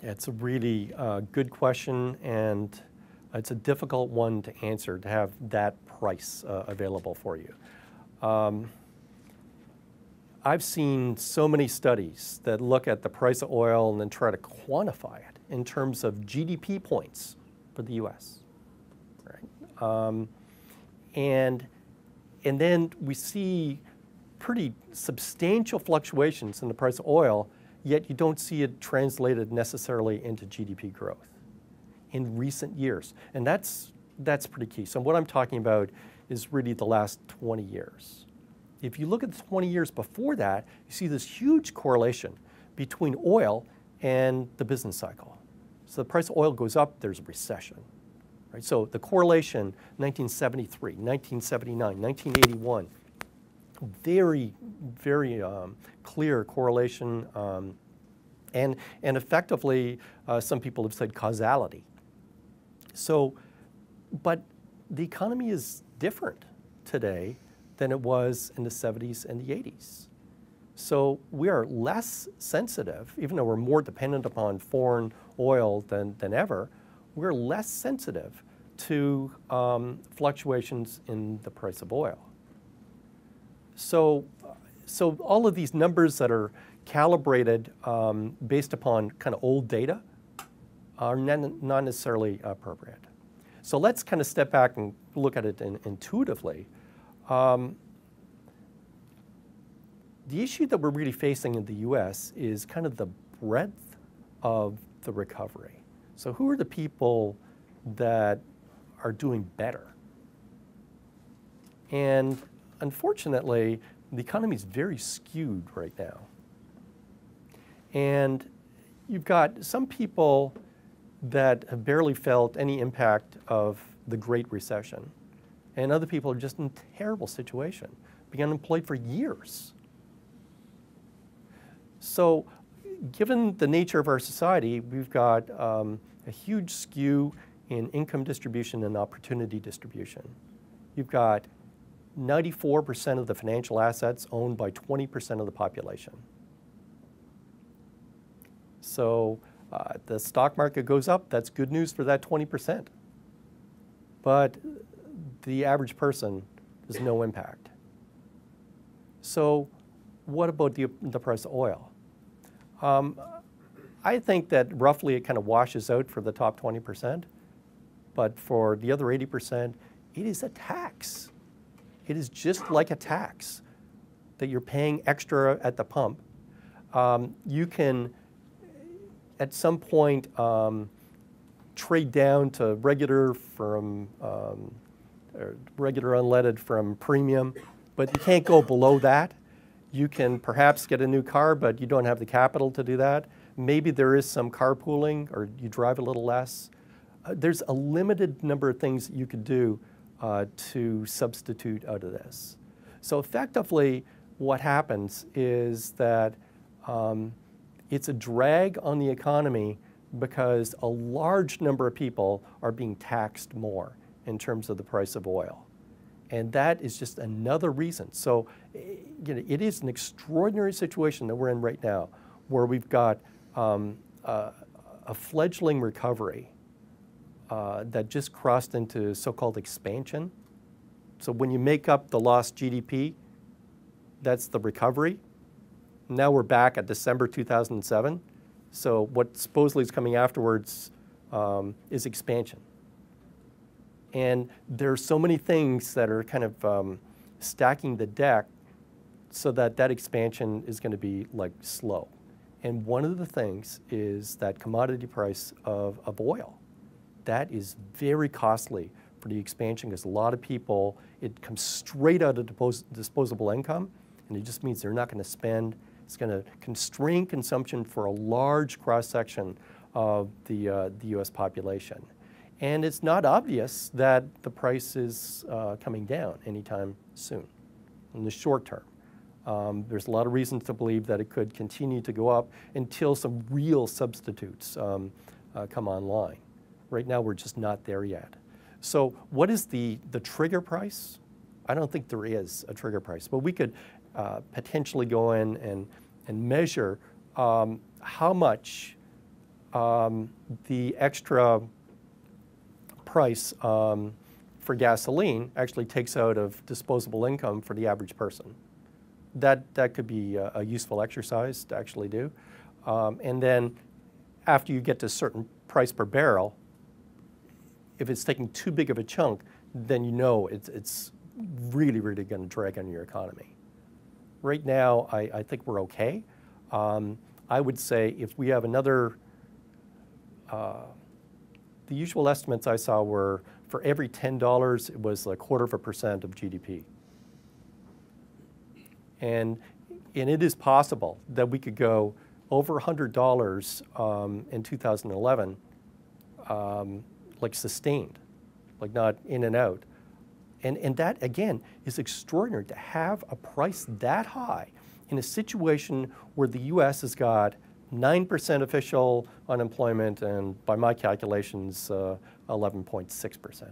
It's a really good question, and it's a difficult one to answer, to have that price available for you. I've seen so many studies that look at the price of oil and then try to quantify it in terms of GDP points for the US, right? And then we see pretty substantial fluctuations in the price of oil, yet you don't see it translated necessarily into GDP growth in recent years. And that's pretty key. So what I'm talking about is really the last 20 years. If you look at the 20 years before that, you see this huge correlation between oil and the business cycle. So the price of oil goes up, there's a recession. Right? So the correlation, 1973, 1979, 1981, very, very clear correlation, and effectively, some people have said causality. So, but the economy is different today than it was in the 70s and the 80s. So we are less sensitive, even though we're more dependent upon foreign oil than ever, we're less sensitive to fluctuations in the price of oil. So all of these numbers that are calibrated based upon kind of old data are not necessarily appropriate. So let's kind of step back and look at it intuitively. The issue that we're really facing in the US is kind of the breadth of the recovery. So who are the people that are doing better? And unfortunately, the economy is very skewed right now. And you've got some people that have barely felt any impact of the Great Recession, and other people are just in a terrible situation, being unemployed for years. So given the nature of our society, we've got a huge skew in income distribution and opportunity distribution. You've got 94% of the financial assets owned by 20% of the population. So the stock market goes up, that's good news for that 20%. But the average person has no impact. So what about the price of oil? I think that roughly it kind of washes out for the top 20%, but for the other 80%, it is a tax. It is just like a tax that you're paying extra at the pump. You can, at some point, trade down to regular from regular unleaded from premium, but you can't go below that. You can perhaps get a new car, but you don't have the capital to do that. Maybe there is some carpooling, or you drive a little less. There's a limited number of things that you could do to substitute out of this. So effectively, what happens is that it's a drag on the economy because a large number of people are being taxed more in terms of the price of oil. And that is just another reason. So it is an extraordinary situation that we're in right now, where we've got a fledgling recovery that just crossed into so-called expansion. So when you make up the lost GDP, that's the recovery. Now we're back at December 2007. So what supposedly is coming afterwards is expansion. And there are so many things that are kind of stacking the deck so that that expansion is going to be like slow. And one of the things is that commodity price of oil. That is very costly for the expansion because a lot of people, it comes straight out of disposable income, and it just means they're not going to spend. It's going to constrain consumption for a large cross-section of the US population. And it's not obvious that the price is coming down anytime soon in the short term. There's a lot of reasons to believe that it could continue to go up until some real substitutes come online. Right now, we're just not there yet. So what is the trigger price? I don't think there is a trigger price, but we could potentially go in and measure how much the extra price for gasoline actually takes out of disposable income for the average person. That could be a useful exercise to actually do. And then after you get to a certain price per barrel, if it's taking too big of a chunk, then you know it's really, really going to drag on your economy. Right now, I think we're okay. I would say if we have another, the usual estimates I saw were for every $10, it was 0.25% of GDP. And it is possible that we could go over $100 in 2011, like sustained, like not in and out. And that, again, is extraordinary to have a price that high in a situation where the U.S. has got 9% official unemployment and, by my calculations, 11.6%.